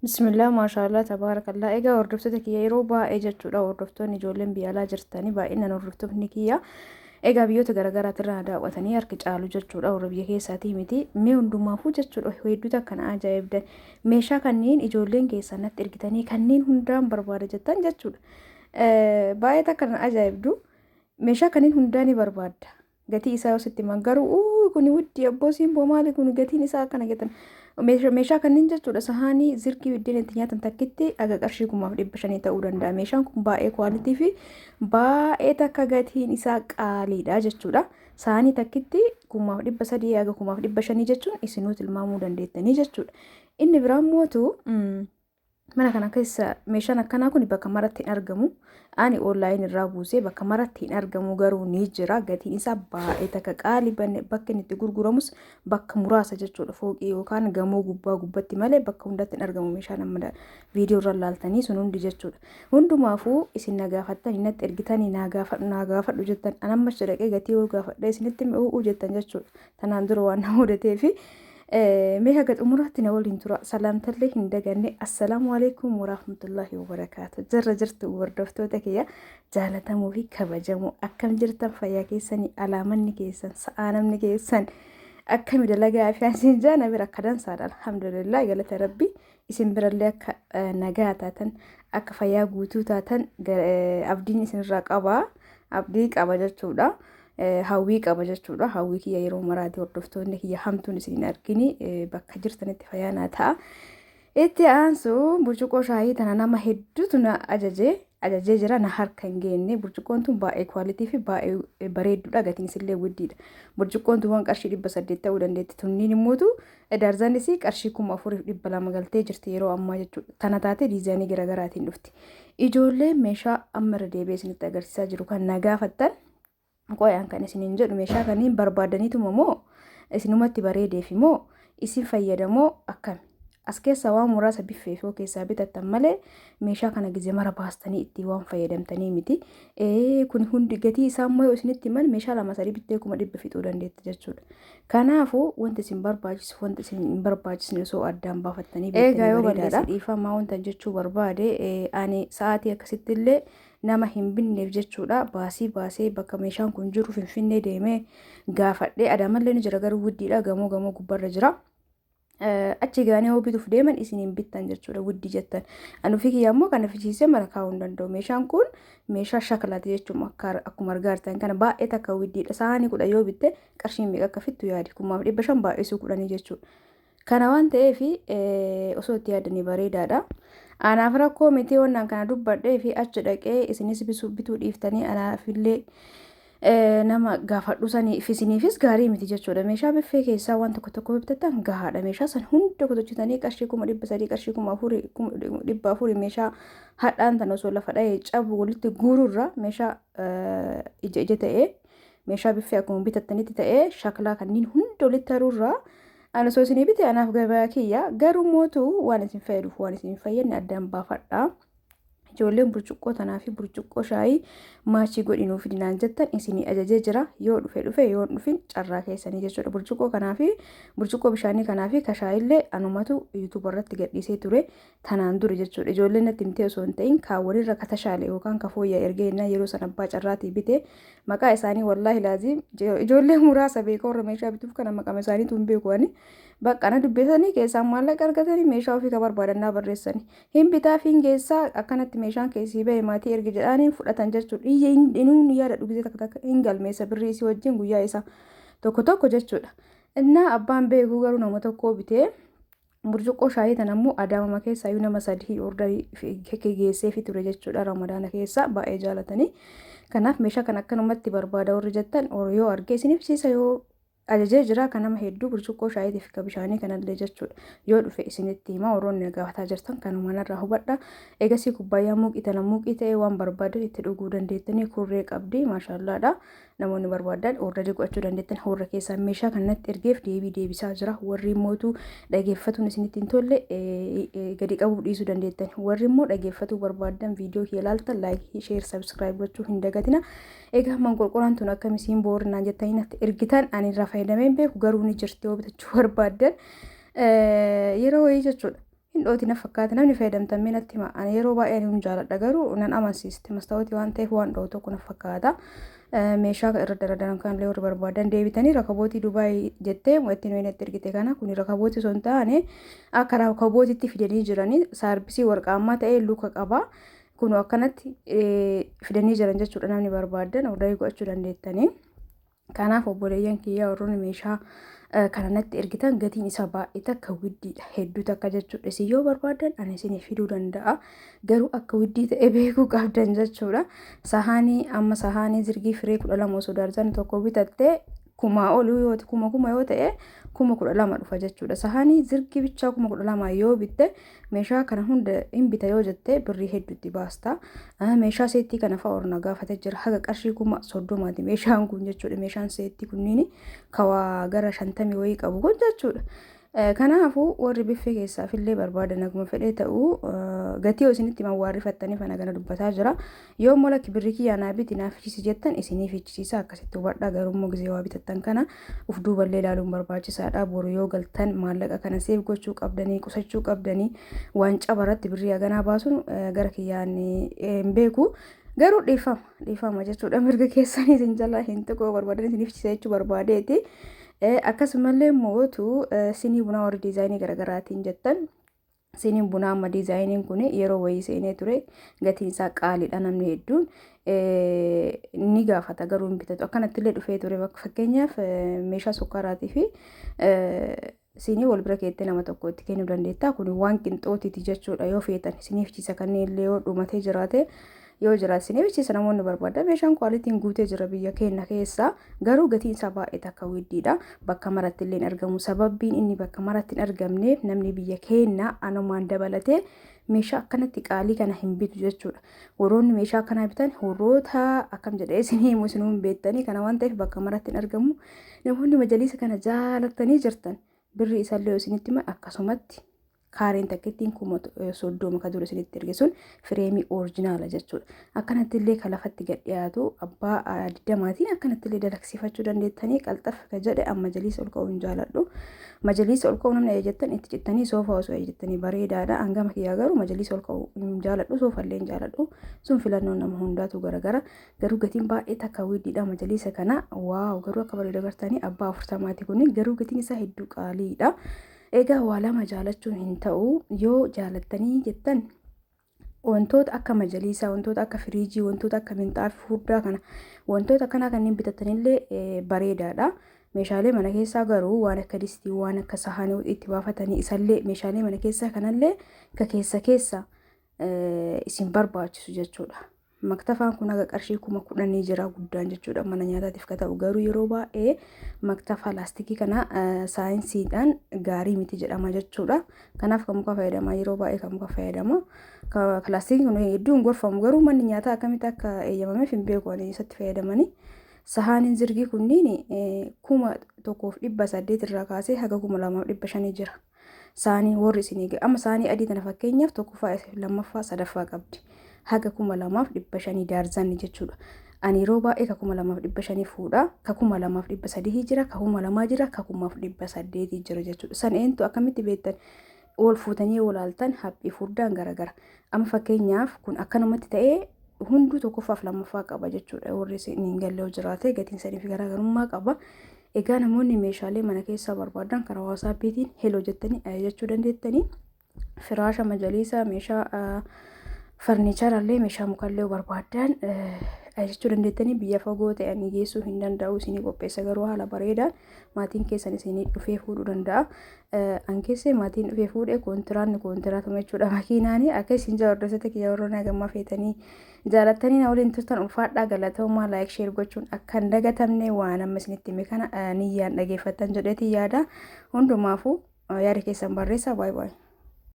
Bismillah, maashaallah, tabaarakallaa. Egaa hordoftoota kiyya yeroo baay'ee jechuudha. Hordoftoonni ijoolleen biyya alaa jirtanii baay'inaan hordoftoonni kiyya. Egaa biyyoota garaagaraatirraa daawwatanii harki caalu jechuudha. Warra biyya keessaatii miti. Mee hundumaafuu jechuudha. Hedduutu akkana ajaa'ibdan. Meeshaa kanneen ijoolleen keessan natti ergitanii kanneen hundaan barbaada jettan jechuudha. Baay'ee akkana ajaa'ibdu. Meeshaa kanneen hundaa ni barbaadda. Gatii isaa yoo sitti mangaruu kuni wuddii abboosiin boomaali kun gatiin isaa akkana jettan. Meeshaa kanneen jechuudha sahaanii zirkii biddeen itti nyaatan takkitti aga qarshii 1500 ta'uu danda'a. Meeshaan kun baay'ee kwaalitii fi baay'ee takka gatiin isaa qaaliidha jechuudha. Sahaanii takkitti 1300 aga 1500 jechuun isinuu tilmaamuu dandeettanii jechuudha. Inni biraan mootu mana kana keessa meeshaan akkanaa kun bakka maratti hin argamu. Ani online irraa buusee bakka maratti hin argamu garuu ni jira. Gatiin isaa baay'ee takka qaalii bakka inni itti gurguramus bakka muraasa jechuudha. Fooqii yookaan gamoo gubbatti malee bakka hundatti hin argamu meeshaan amma viidiyoo irra laaltanii sun hundi jechuudha. Hundumaafuu isin na gaafattan natti ergitanii naa gaafadhu jettan anamma shadaqee gatii yoo gaafadha isinitti mi'uu jettan jechuudha. Tanaan dura waan na mudateefi mee haga xumuraatti na waliin tura. Salaamtallee hin daganne. Assalaamu alaikum warahmatullahi wabarakaatu. Jarra jirtu hordoftoota kiyya jaalatamuu fi kabajamoo akkam jirtan fayyaa keessanii alaamanni keessan sa'aa namni keessan akkami dalagaa fi asiin jaana bira akka dansaadha. Alhamdulillah galata rabbi isin birallee akka nagaa taatan akka fayyaa guutuu taatan abdiin isinirraa qaba. Abdii qaba jechuudha. Hawwii qaba jechuudha. Hawwii kiyya yeroo maraati hordoftoonni kiyya hamtuun isin argini bakka jirtanitti fayyaanaa ta'a. Itti aansu burcuqqoo shaayii tana nama hedduutu na ajajee jira na harka hin geenne. Burcuqqoon tun baay'ee kwaalitii fi baay'ee bareedduudha. Gatiin isillee guddiidha. Burcuqqoon tun waan qarshii 800 ta'uu dandeetti. Tunniin immoo darzanis qarshii 4200 galtee jirti yeroo ammaa jechuudha. Tana taate diizaayinii garaagaraatiin dhufti. Ijoollee meeshaa amma irra deebi'ee isinitti agarsiisaa jiru kan na gaafattan qoyaan kan isiniin jedhu meeshaa kanneen barbaadaniituma moo isinumatti bareedeefi moo isin fayyadamoo akkami? As keessaa waan muraasa biffee fi keessaa bitattan malee meeshaa kana gizee mara baastanii itti waan fayyadamtanii miti. Kun hundi gatii isaa immoo yoo isinitti himan meeshaa 2-3 bittee 100 fixuu dandeetti jechuudha. Kanaafuu wanti isin barbaachisu wanti isin hin barbaachisne osoo addaan baafattanii bittanii yoo balleessa dhiifamaa wanta jechuu barbaade ani sa'aatii akkasittillee nama hin binneef jechuudha. Baasee bakka meeshaan kun jiru Finfinnee deemee gaafadhee Adaamallee ni jira garuu wuddiidha gamoo gubbarra jira. Achi gaanii yoo bituuf deeman isiniin bittan jechuudha wuddii jettan. Anu fi kiyya immoo kana fichiisee mana kaa'uu hin danda'u. Meeshaan kun meeshaa shakalaati jechuun akkuma argaa jirtan kana baay'ee takka wuddiidha. Sahaanii 10 yoo bitte qarshiin meeqa akka fittu yaadi 1500 baay'isuu 10 jechuudha. Kana waan ta'eef osoo itti yaadanii bareedaadha. Anaaf rakkoo miti wannaan kana dubbadhee fi achi dhaqee isinis bituu dhiiftanii anaafillee nama gaafadhu saniif isiniifis gaarii miti jechuudha. Meeshaa biffee keessaa waan tokko bitattan gahaadha. Meeshaa san hunda kutuchitanii qarshii 300 qarshii 400 meeshaa hadhaan tan osoo lafa dha'ee cabu walitti guururra meeshaa ija ta'ee meeshaa biffee akkuma bitattanitti ta'ee shaklaa kanneen hunda walitti haruurraa ana osoo isinii bite anaaf gabaa kiyya garuu mootu waan isin fayyaduuf waan isin fayyadne addaan baafadha. Ijoolleen burcuqqoo tanaa fi burcuqqoo shaayii maachii godhinuu fidinaan jettan isinii ajajee jira. Yoo dhufe yoo dhufin carraa keessanii jechuudha. Burcuqqoo kanaa fi burcuqqoo bishaanii kanaa fi kashaayillee anumatu YouTube irratti gadhiisee ture tanaan duri jechuudha. Ijoolleen natti himtee osoo hin ta'in kaawwanirra katashaale yookaan kafooyyaa ergee innaa yeroo san abbaa carraatii bite maqaa isaanii wallaahi laazim ijoollee muraasa beekaa warra meeshaa bituuf kana maqama isaaniitu hin beeku ani. Bakka ana dubbisanii keessaan maallaqa argatanii meeshaa ofii ka barbaadannaa barreessanii hin bitaa fi hin geessaa akkanatti meeshaan keessii ba'e maatii erga jedhanii fudhatan jechuudha. Inni yaada dhugisee takka hin galmeessa birrii isii wajjin guyyaa isaa tokko jechuudha. Innaa abbaan beekuu garuu nama tokko bitee burcuqqoo shaayii tan ammoo Adaamama keessaa iyyuu nama 3 ordarii geesseefi ture jechuudha. Ramadaana keessa baay'ee jaalatanii. Kanaaf meeshaa kan akkanumatti barbaada warri jettan yoo argee isiniif siisa yoo ajajee jira kan nama hedduu burcuqqoo shaayiitiif ka bishaanii kanallee jechuudha. Yoo dhufe isinitti hima warroonni gaafataa jirtan kanuma irraa hubadha. Eegasii kubbaayyaa muuqii ta'e waan barbaadan itti dhuguu dandeettanii kurree qabdi maashaallaadha. Namoonni barbaadan ordarii godhachuu dandeettan warra keessaa meeshaa kanatti ergeef deebisaa jira. Warri immoo dhageeffatuun isinitti hin tolle gadi qabuu dhiisuu dandeettan. Warri immoo dhageeffatuu barbaadan viidiyoo kee ilaaltan laayikii, sheer, sabskiraayib gochuu hin dagatina. Egaa manqorqoraan tun akkamisiin boorinaan jettanii natti ergitan ani irraa fayyadameen beeku garuu ni jirti yoo bitachuu barbaadan yeroo wayii jechuudha. hindhooti na fakkaata namni fayyadamtamee natti hima ani yeroo baay'ee ni jaaladha garuu nan amansiiste mastaawotii waan ta'eef waan dha'u tokko na fakkaata meeshaa irra daradan kan illee warri barbaadan deebitanii rakabootii Dubaay jettee ittiin wayinatti ergite kana kun rakabootii osoo hin taane akka rakabootiitti fidanii jiranii saarbisii warqaammaa ta'ee luka qaba kun akkanatti fidanii jiran jechuudha namni barbaadan ordaayii gochuu dandeettanii kanaaf obboleeyyan kiyyaa warroonni meeshaa kanatti ergitan gatiin isaa baay'ee takka widdiidha hedduu takka jechuudha isin yoo barbaadan ani isin fiduu danda'a garuu akka widdii ta'e beekuu qabdan jechuudha sahaanii amma sahaanii zirgii firee 12 osoo daarzan tokko bitatte kuma oluu yoo kuma yoo ta'e 12 dhufa jechuudha sahaanii zirgii bichaa 12 yoo bitte meeshaa kana hunda hin bita yoo jette birrii hedduutti baasta meeshaa seetti kana fa'a orna gaafate jira haga qarshii 30 meeshaan kun jechuudha meeshaan seetti kunniin kawaa gara 50 wayii qabu kun jechuudha kanaafuu warri biffee keessaaf illee barbaadan naguma fedhee ta'uu gatii isinitti mawwaarrifattanii fana gana dubbataa jira yoo mola kibirri kiyyaanaa biti naaf fichisi jettan isinii fichisiisa akkasitti hubadhaa garummoo gizee waa bitattan kana uf duuballee ilaaluun barbaachisaadha boru yoo galtan maallaqa kana seef gochuu qabdanii qusachuu qabdanii waan cabaratti birrii haganaa baasuun gara kiyyaan hin beeku garuu dhiifama jechuudha mirga keessanii isin jalaa hin tuquu barbaadan isinii fichisa jechuu barbaadeeti akkasumallee mootu sinii bunaa warri diizaayinii garaagaraatiin jettan siniin bunaa amma diizaayiniin kun yeroo wayii seenee ture gatiin isaa qaaliidha namni hedduun ni gaafata garuu hin bitatu akkanatti illee dhufee ture bakka fakkeenyaaf meeshaa sukkaaraatii fi sinii wal bira keettee nama tokko itti kennuu dandeetta kun waan qinxootiiti jechuudha yoo feetan siniif ciisa kanneen illee yoo dhumatee jiraate yoo jiraat siniif ciisa namoonni barbaadan meeshaan kwaalitiin guutee jira biyya keenya keessa garuu gatiin isaa baay'ee takka widdiidha bakka maratti illee argamu sababbiin inni bakka maratti hin argamneef namni biyya keenya anumaan dabalatee meeshaa akkanatti qaalii kana hin bitu jechuudha warroonni meeshaa akkanaa bitan warroota akkam jedhee isinii himu isinuun beektanii kana waan ta'eef bakka maratti hin argamu namoonni majaliisa kana jaalatanii jirtan birri isaallee isinitti hima akkasumatti kaareen takkittiin 30 ka dura isinitti erge sun fireemii orijinaala jechuudha akkanatti illee ka lafatti gad dhiyaatu abbaa 20maatiin akkanatti illee dalaksifachuu dandeettanii qalxafa ka jedhe amma majaliisa ol ka'uu hin jaaladhu majaliisa ol ka'uu namni ajajattan itti cittanii soofaa osoo ajajattanii bareedaadha hangama kiyyaa garuu majaliisa ol ka'uu hin jaaladhu soofallee hin jaaladhu sun filannoon nama hundaatu garagara garuu gatiin baay'ee takka widdiidha majaliisa kana waaw garuu akka bareeda gartanii abbaa 40maati kun garuu gatiin isaa hedduu qaaliidha egaa waa lama jaalachuun hin ta'u yoo jaalattanii jettan wantoota akka majaliisaa wantoota akka firiijii wantoota akka minxaafii furdaa kana wantoota akkanaa kanneen bitattanillee bareedaadha meeshaalee mana keessaa garuu waan akka distii waan akka sahaanii itti baafatanii isallee meeshaalee mana keessaa kanallee ka keessa isin barbaachisu jechuudha maktafaan kun aga qarshii 10,000 jira guddaan jechuudha mana nyaataatiif ka ta'u garuu yeroo baay'ee maktafa laastikii kana saayinsiidhaan gaarii miti jedhama jechuudha kanaaf kan muka fayyadama yeroo baay'ee kan muka fayyadama laastikiin kun hedduun gorfamu garuu manni nyaataa akkamitti akka eeyyamameef hin beeku ani isatti fayyadamanii sahaaniin zirgii kunniin 1,800 irraa kaasee haga 2,500 jira saanii warri isinii amma saanii adii tana fakkeenyaaf tokkoffaa lammaffaa sadaffaa qabdi haga 2,500 daarzanni jechuudha ani yeroo baay'ee ka 2,500 fuudha ka 2,300 jira ka 2,000 jira ka 1,800 jira jechuudha san eentu akkamitti beektan ol fuutanii olaaltan haphii furdaan garagara amma fakkeenyaaf kun akkanumatti ta'ee hunduu tokkoffaaf lammaffaa qaba jechuudha warri isin galle jiraate gatiin saniif garagarummaa qaba egaa namoonni meeshaalee mana keessaa barbaadan karaa waasaappiitiin heloo jettanii ajajachuu dandeettanii firaasha majaliisa meeshaa farniicharallee meeshaa mukallee barbaadan ajajachuu dandeettanii biyya fagoo ta'anii geessuu hin danda'u isinii qopheessa garuu haala bareedaan maatiin keessan isinii dhufee fuudhuu danda'a ankeessee maatiin dhufee fuudhee kontiraatuma jechuudha makiinaanii akka isin jawardosata kiyya warroon hagammaa feetanii jaalattanii na waliin turtan ulfaadhaa galatoomaa laayik sheer gochuun akka hin dagatamne waan amma isinitti hime kana niyyaan dhageeffattan jedheetii yaada hundumaafuu yaada keessan barreessaa baay'ee